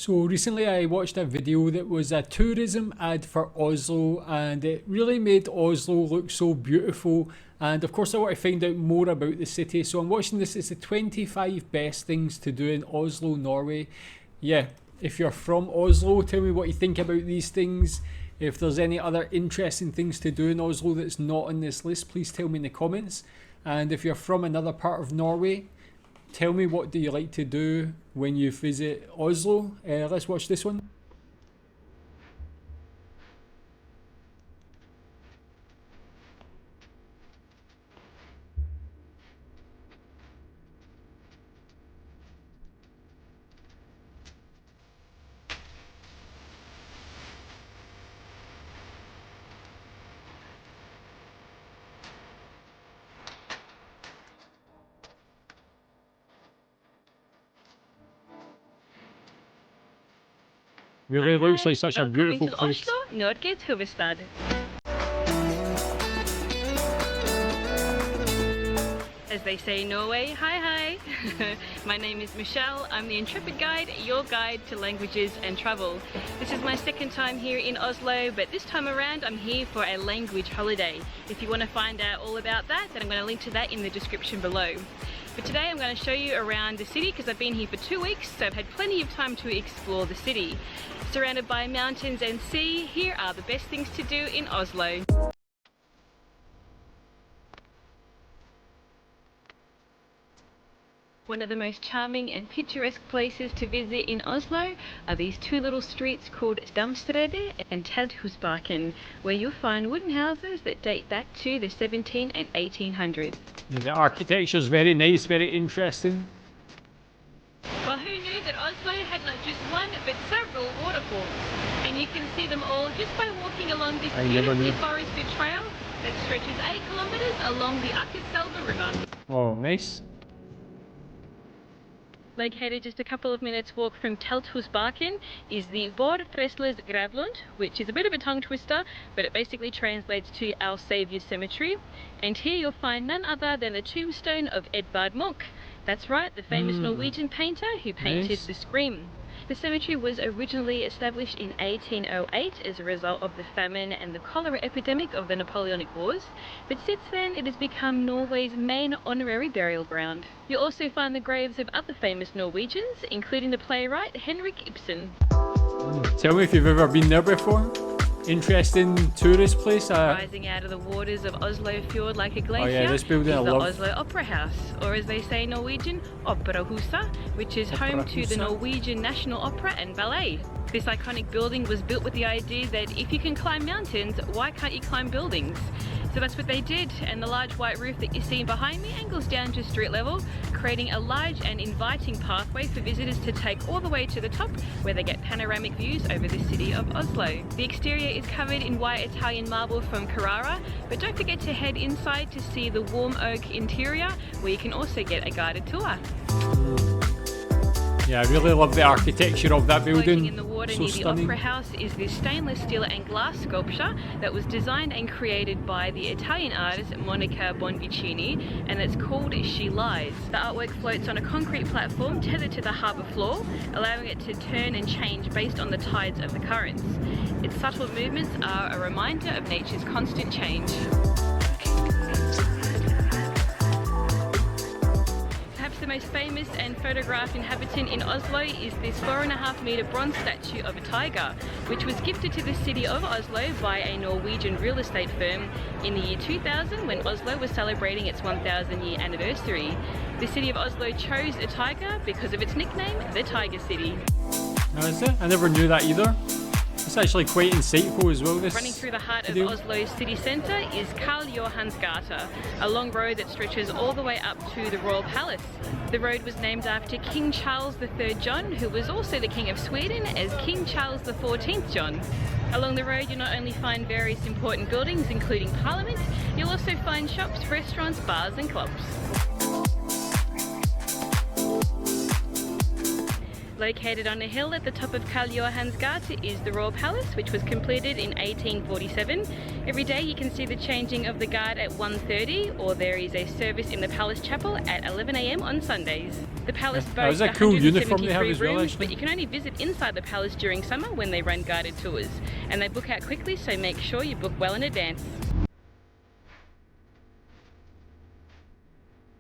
So recently I watched a video that was a tourism ad for Oslo, and it really made Oslo look so beautiful, and of course I want to find out more about the city, so I'm watching this. It's the 25 best things to do in Oslo, Norway. Yeah, if you're from Oslo, tell me what you think about these things. If there's any other interesting things to do in Oslo that's not on this list, please tell me in the comments. And if you're from another part of Norway, tell me what do you like to do when you visit Oslo. Let's watch this one. Really looks like such a beautiful place. Oslo, Norges hovedstad. As they say in Norway, hi. My name is Michelle. I'm the Intrepid Guide, your guide to languages and travel. This is my second time here in Oslo, but this time around I'm here for a language holiday. If you want to find out all about that, then I'm going to link to that in the description below. But today I'm going to show you around the city because I've been here for 2 weeks, so I've had plenty of time to explore the city. Surrounded by mountains and sea, here are the best things to do in Oslo. One of the most charming and picturesque places to visit in Oslo are these two little streets called Damstredet and Tadhusparken, where you'll find wooden houses that date back to the 17 and 1800s. The architecture is very nice, very interesting. Well, who knew that Oslo had not just one but several waterfalls? And you can see them all just by walking along this beautifully forested trail that stretches 8 kilometers along the Akerselva River. Oh, nice. Located just a couple of minutes walk from Telthusbakken is the Vår Frelsers Gravlund, which is a bit of a tongue twister, but it basically translates to Our Saviour's Cemetery. And here you'll find none other than the tombstone of Edvard Munch. That's right, the famous Norwegian painter who painted The Scream. The cemetery was originally established in 1808 as a result of the famine and the cholera epidemic of the Napoleonic Wars, but since then it has become Norway's main honorary burial ground. You'll also find the graves of other famous Norwegians, including the playwright Henrik Ibsen. Tell me if you've ever been there before. Interesting tourist place. Rising out of the waters of Oslo Fjord like a glacier this building is I the love. Oslo Opera House, or as they say in Norwegian, Operahuset, which is home to the Norwegian National Opera and Ballet. This iconic building was built with the idea that if you can climb mountains, why can't you climb buildings? So that's what they did, and the large white roof that you see behind me angles down to street level, creating a large and inviting pathway for visitors to take all the way to the top, where they get panoramic views over the city of Oslo. The exterior is covered in white Italian marble from Carrara, but don't forget to head inside to see the warm oak interior, where you can also get a guided tour. Yeah, I really love the architecture of that building. Floating in the water so near stunning. the Opera House is this stainless steel and glass sculpture that was designed and created by the Italian artist Monica Bonvicini, and it's called She Lies. The artwork floats on a concrete platform tethered to the harbour floor, allowing it to turn and change based on the tides of the currents. Its subtle movements are a reminder of nature's constant change. The most famous and photographed inhabitant in Oslo is this 4.5 metre bronze statue of a tiger, which was gifted to the city of Oslo by a Norwegian real estate firm in the year 2000 when Oslo was celebrating its 1,000-year anniversary. The city of Oslo chose a tiger because of its nickname, the Tiger City. Oh, is it? I never knew that either. It's actually quite insightful as well. This Running through the heart of video. Oslo's city centre is Karl Johans gate, a long road that stretches all the way up to the Royal Palace. The road was named after King Charles III John, who was also the King of Sweden as King Charles XIV John. Along the road you'll not only find various important buildings including Parliament, you'll also find shops, restaurants, bars and clubs. Located on a hill at the top of Karl Johans gate is the Royal Palace, which was completed in 1847. Every day you can see the changing of the guard at 1:30, or there is a service in the Palace Chapel at 11 a.m. on Sundays. The palace boasts a cool uniform they have 173 as well, rooms, actually. but you can only visit inside the palace during summer when they run guided tours. And they book out quickly, so make sure you book well in advance.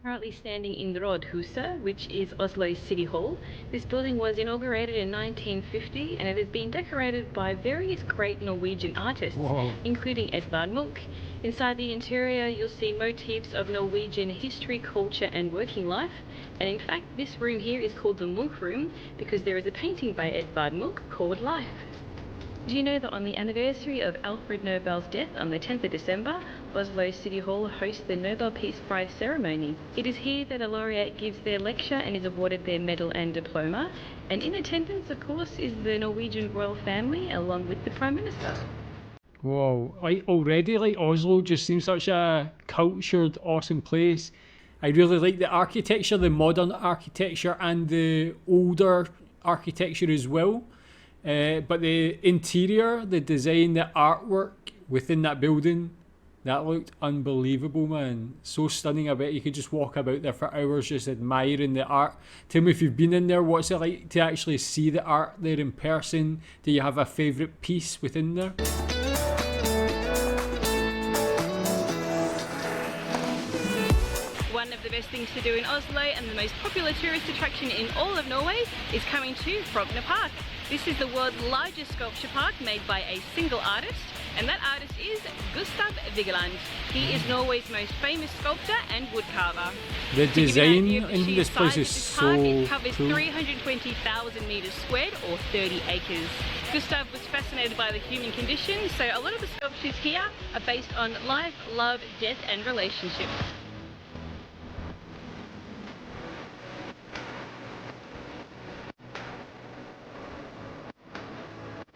Currently standing in Rådhuset, which is Oslo's City Hall. This building was inaugurated in 1950 and it has been decorated by various great Norwegian artists, Whoa. including Edvard Munch. Inside the interior you'll see motifs of Norwegian history, culture and working life. And in fact this room here is called the Munch Room because there is a painting by Edvard Munch called Life. Do you know that on the anniversary of Alfred Nobel's death on the 10th of December, Oslo City Hall hosts the Nobel Peace Prize ceremony? It is here that a laureate gives their lecture and is awarded their medal and diploma. And in attendance, of course, is the Norwegian royal family along with the Prime Minister. Whoa, like already, like Oslo just seems such a cultured, awesome place. I really like the architecture, the modern architecture and the older architecture as well. But the interior, the design, the artwork within that building, that looked unbelievable, man. So stunning. I bet you could just walk about there for hours just admiring the art. Tell me if you've been in there, what's it like to actually see the art there in person? Do you have a favourite piece within there? One of the best things to do in Oslo and the most popular tourist attraction in all of Norway is coming to Frogner Park. This is the world's largest sculpture park made by a single artist, and that artist is Gustav Vigeland. He is Norway's most famous sculptor and woodcarver. The To give you an design idea of the in sheer this place size is of this so park, it covers cool. 320,000 metres squared or 30 acres. Gustav was fascinated by the human condition, so a lot of the sculptures here are based on life, love, death and relationship.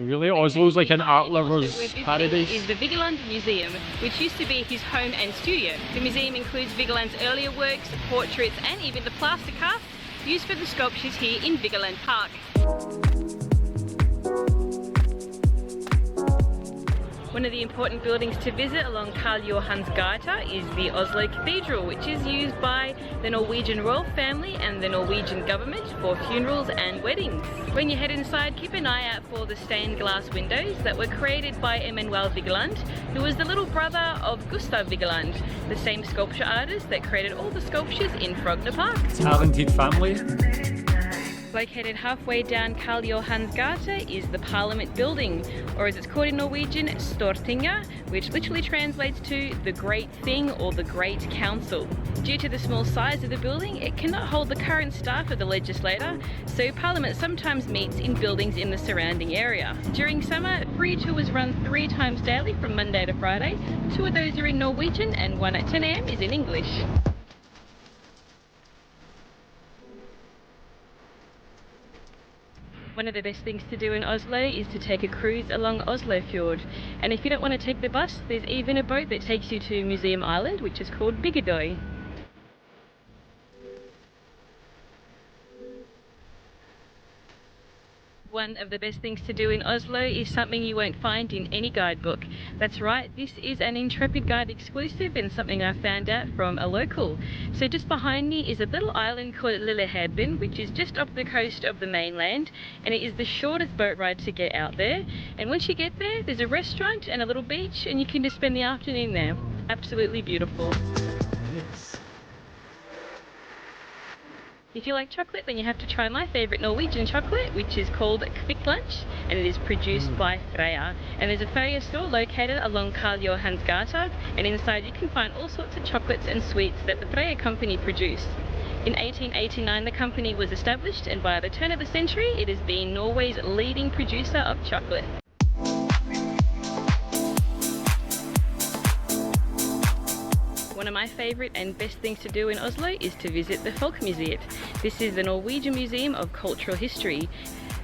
Really, Oslo's like an art lover's Also with this paradise. is the Vigeland Museum, which used to be his home and studio. The museum includes Vigeland's earlier works, portraits and even the plaster casts used for the sculptures here in Vigeland Park. One of the important buildings to visit along Karl Johans gate is the Oslo Cathedral, which is used by the Norwegian royal family and the Norwegian government for funerals and weddings. When you head inside, keep an eye out for the stained glass windows that were created by Emanuel Vigeland, who was the little brother of Gustav Vigeland, the same sculpture artist that created all the sculptures in Frogner Park. Talented family. Located halfway down Karl Johans gate is the Parliament Building, or as it's called in Norwegian, Stortinget, which literally translates to the Great Thing or the Great Council. Due to the small size of the building, it cannot hold the current staff of the legislator, so Parliament sometimes meets in buildings in the surrounding area. During summer, free tours run 3 times daily from Monday to Friday. 2 of those are in Norwegian and 1 at 10 a.m. is in English. One of the best things to do in Oslo is to take a cruise along Oslo Fjord. And if you don't want to take the bus, there's even a boat that takes you to Museum Island, which is called Bygdøy. One of the best things to do in Oslo is something you won't find in any guidebook. That's right, this is an Intrepid Guide exclusive and something I found out from a local. So just behind me is a little island called Lillehammer, which is just off the coast of the mainland, and it is the shortest boat ride to get out there. And once you get there, there's a restaurant and a little beach, and you can just spend the afternoon there. Absolutely beautiful. Yes. If you like chocolate, then you have to try my favourite Norwegian chocolate, which is called Kvikk Lunsj, and it is produced by Freya. And there's a Freya store located along Karl Johans gate, and inside you can find all sorts of chocolates and sweets that the Freya company produce. In 1889 the company was established, and by the turn of the century it has been Norway's leading producer of chocolate. One of my favourite and best things to do in Oslo is to visit the Folkemuseet. This is the Norwegian Museum of Cultural History.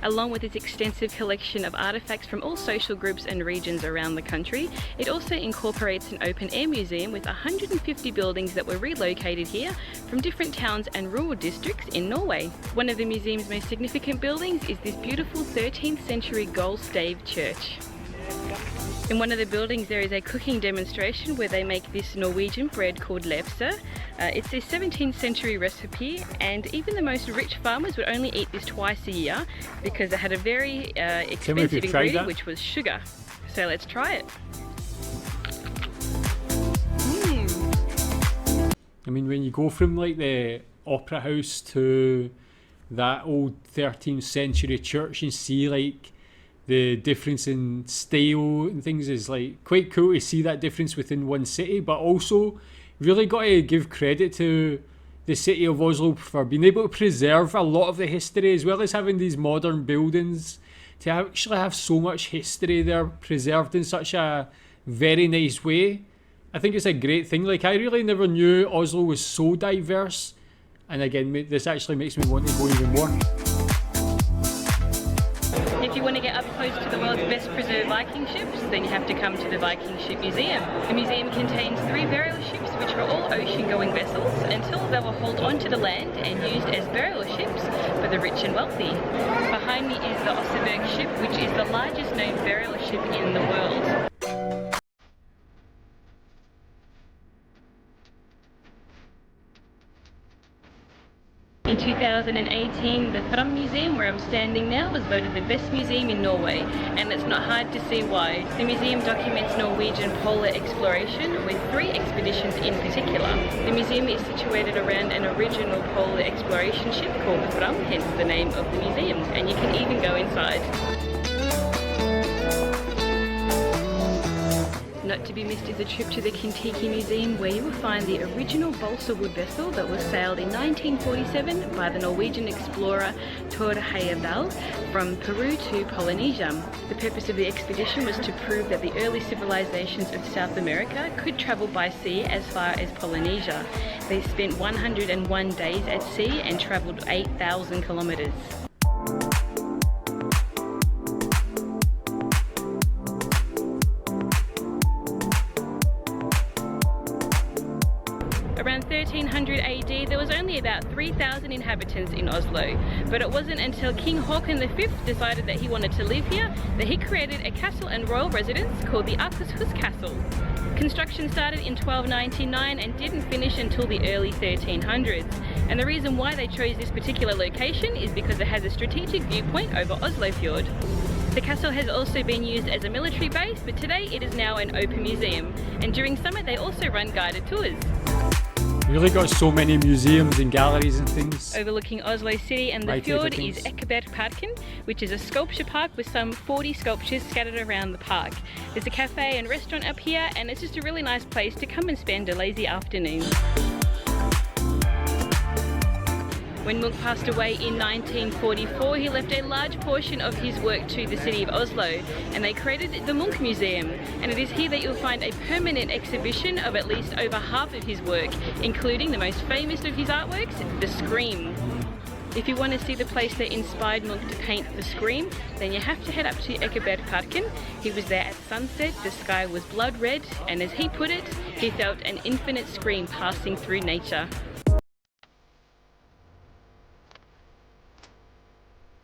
Along with its extensive collection of artefacts from all social groups and regions around the country, it also incorporates an open-air museum with 150 buildings that were relocated here from different towns and rural districts in Norway. One of the museum's most significant buildings is this beautiful 13th century gold-staved church. In one of the buildings there is a cooking demonstration where they make this Norwegian bread called lefse. It's a 17th century recipe, and even the most rich farmers would only eat this twice a year because it had a very expensive ingredient, which was sugar. So let's try it. I mean, when you go from like the opera house to that old 13th century church and see like the difference in style and things, is like quite cool to see that difference within one city. But also really got to give credit to the city of Oslo for being able to preserve a lot of the history, as well as having these modern buildings, to actually have so much history there preserved in such a very nice way. I think it's a great thing. Like, I really never knew Oslo was so diverse, and again, this actually makes me want to go even more. If you want to get up close to the world's best preserved Viking ships, then you have to come to the Viking Ship Museum. The museum contains 3 burial ships, which were all ocean-going vessels until they were hauled onto the land and used as burial ships for the rich and wealthy. Behind me is the Oseberg ship, which is the largest known burial ship in the world. In 2018, the Fram Museum, where I'm standing now, was voted the best museum in Norway, and it's not hard to see why. The museum documents Norwegian polar exploration with 3 expeditions in particular. The museum is situated around an original polar exploration ship called the Fram, hence the name of the museum, and you can even go inside. Not to be missed is a trip to the Kintiki Museum, where you will find the original balsa wood vessel that was sailed in 1947 by the Norwegian explorer Thor Heyerdahl from Peru to Polynesia. The purpose of the expedition was to prove that the early civilizations of South America could travel by sea as far as Polynesia. They spent 101 days at sea and travelled 8,000 kilometres. Around 1300 AD, there was only about 3,000 inhabitants in Oslo, but it wasn't until King Haakon V decided that he wanted to live here that he created a castle and royal residence called the Akershus Castle. Construction started in 1299 and didn't finish until the early 1300s, and the reason why they chose this particular location is because it has a strategic viewpoint over Oslofjord. The castle has also been used as a military base, but today it is now an open museum, and during summer they also run guided tours. Really got so many museums and galleries and things. Overlooking Oslo City and the fjord is Ekebergparken, which is a sculpture park with some 40 sculptures scattered around the park. There's a cafe and restaurant up here, and it's just a really nice place to come and spend a lazy afternoon. When Munch passed away in 1944, he left a large portion of his work to the city of Oslo, and they created the Munch Museum. And it is here that you'll find a permanent exhibition of at least over half of his work, including the most famous of his artworks, the Scream. If you want to see the place that inspired Munch to paint the Scream, then you have to head up to Ekebergparken. He was there at sunset, the sky was blood red, and as he put it, he felt an infinite scream passing through nature.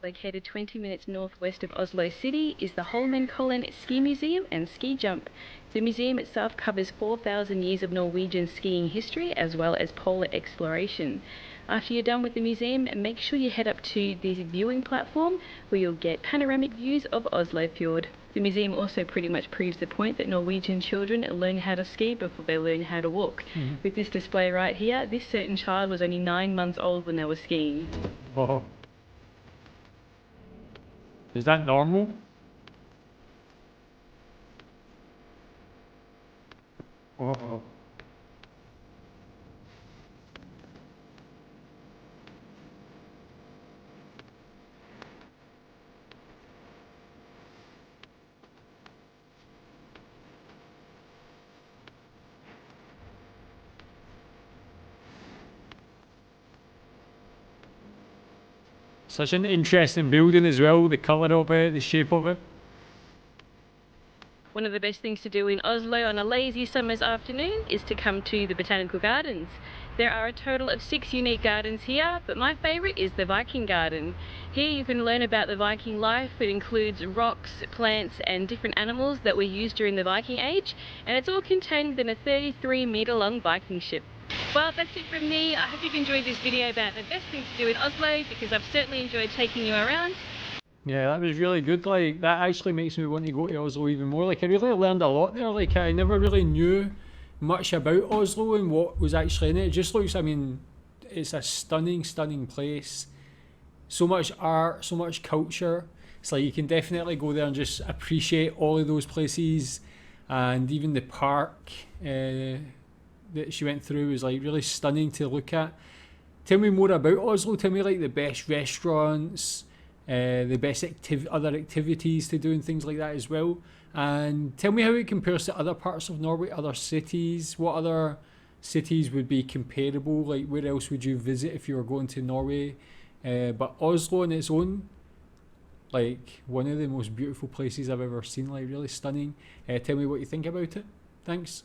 Located 20 minutes northwest of Oslo City is the Holmenkollen Ski Museum and Ski Jump. The museum itself covers 4,000 years of Norwegian skiing history as well as polar exploration. After you're done with the museum, make sure you head up to the viewing platform where you'll get panoramic views of Oslofjord. The museum also pretty much proves the point that Norwegian children learn how to ski before they learn how to walk. With this display right here, this certain child was only 9 months old when they were skiing. Whoa. Is that normal? Whoa. Such an interesting building as well, the colour of it, the shape of it. One of the best things to do in Oslo on a lazy summer's afternoon is to come to the Botanical Gardens. There are a total of 6 unique gardens here, but my favourite is the Viking Garden. Here you can learn about the Viking life. It includes rocks, plants and different animals that were used during the Viking Age, and it's all contained within a 33-metre long Viking ship. Well, that's it from me. I hope you've enjoyed this video about the best things to do in Oslo, because I've certainly enjoyed taking you around. Yeah, that was really good. Like, that actually makes me want to go to Oslo even more. Like, I really learned a lot there. Like, I never really knew much about Oslo and what was actually in it. It just looks, I mean, it's a stunning, stunning place. So much art, so much culture. It's like you can definitely go there and just appreciate all of those places. And even the park that she went through was like really stunning to look at. Tell me more about Oslo. Tell me like the best restaurants, the best other activities to do and things like that as well. And tell me how it compares to other parts of Norway, other cities. What other cities would be comparable? Like, where else would you visit if you were going to Norway? But Oslo on its own, like one of the most beautiful places I've ever seen, like really stunning. Tell me what you think about it. Thanks.